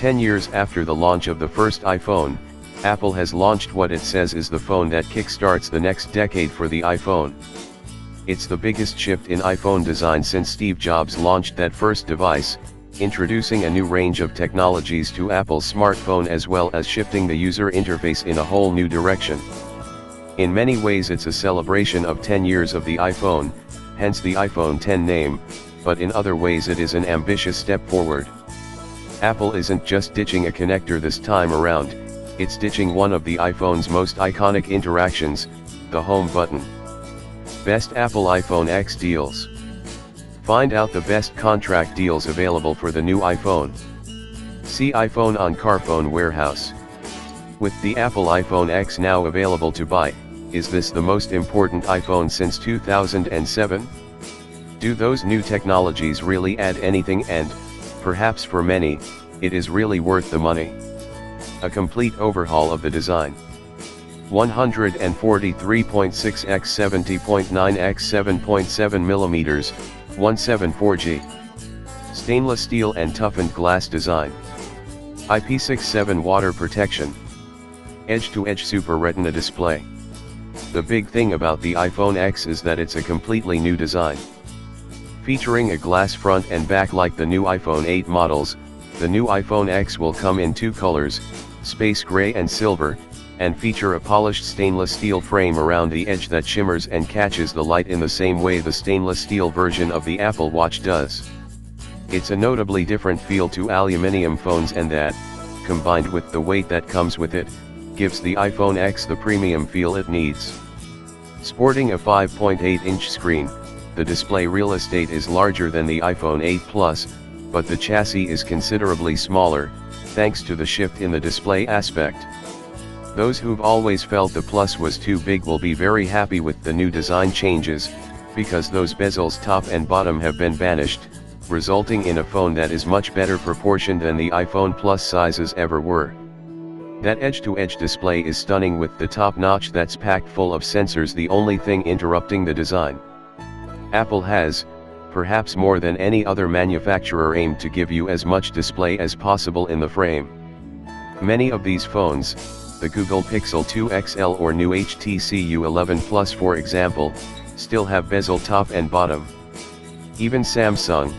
10 years after the launch of the first iPhone, Apple has launched what it says is the phone that kickstarts the next decade for the iPhone. It's the biggest shift in iPhone design since Steve Jobs launched that first device, introducing a new range of technologies to Apple's smartphone as well as shifting the user interface in a whole new direction. In many ways it's a celebration of 10 years of the iPhone, hence the iPhone X name, but in other ways it is an ambitious step forward. Apple isn't just ditching a connector this time around, it's ditching one of the iPhone's most iconic interactions, the home button. Best Apple iPhone X deals. Find out the best contract deals available for the new iPhone. See iPhone on Carphone Warehouse. With the Apple iPhone X now available to buy, is this the most important iPhone since 2007? Do those new technologies really add anything, and, perhaps for many, it is really worth the money? A complete overhaul of the design. 143.6 x 70.9 x 7.7 mm, 174G. Stainless steel and toughened glass design. IP67 water protection. Edge-to-edge Super Retina display. The big thing about the iPhone X is that it's a completely new design. Featuring a glass front and back like the new iPhone 8 models, the new iPhone X will come in two colors, space gray and silver, and feature a polished stainless steel frame around the edge that shimmers and catches the light in the same way the stainless steel version of the Apple Watch does. It's a notably different feel to aluminum phones, and that, combined with the weight that comes with it, gives the iPhone X the premium feel it needs. Sporting a 5.8-inch screen, the display real estate is larger than the iPhone 8 Plus, but the chassis is considerably smaller, thanks to the shift in the display aspect. Those who've always felt the Plus was too big will be very happy with the new design changes, because those bezels top and bottom have been banished, resulting in a phone that is much better proportioned than the iPhone Plus sizes ever were. That edge-to-edge display is stunning, with the top notch that's packed full of sensors the only thing interrupting the design. Apple has, perhaps more than any other manufacturer, aimed to give you as much display as possible in the frame. Many of these phones, the Google Pixel 2 XL or new HTC U11 Plus for example, still have bezel top and bottom. Even Samsung,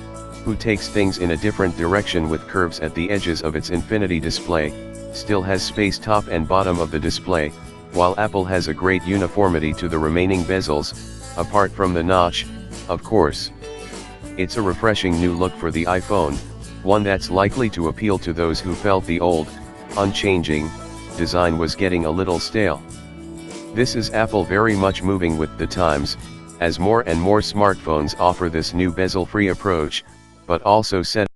who takes things in a different direction with curves at the edges of its Infinity display, still has space top and bottom of the display, while Apple has a great uniformity to the remaining bezels, apart from the notch, of course. It's a refreshing new look for the iPhone, one that's likely to appeal to those who felt the old, unchanging, design was getting a little stale. This is Apple very much moving with the times, as more and more smartphones offer this new bezel-free approach, but also set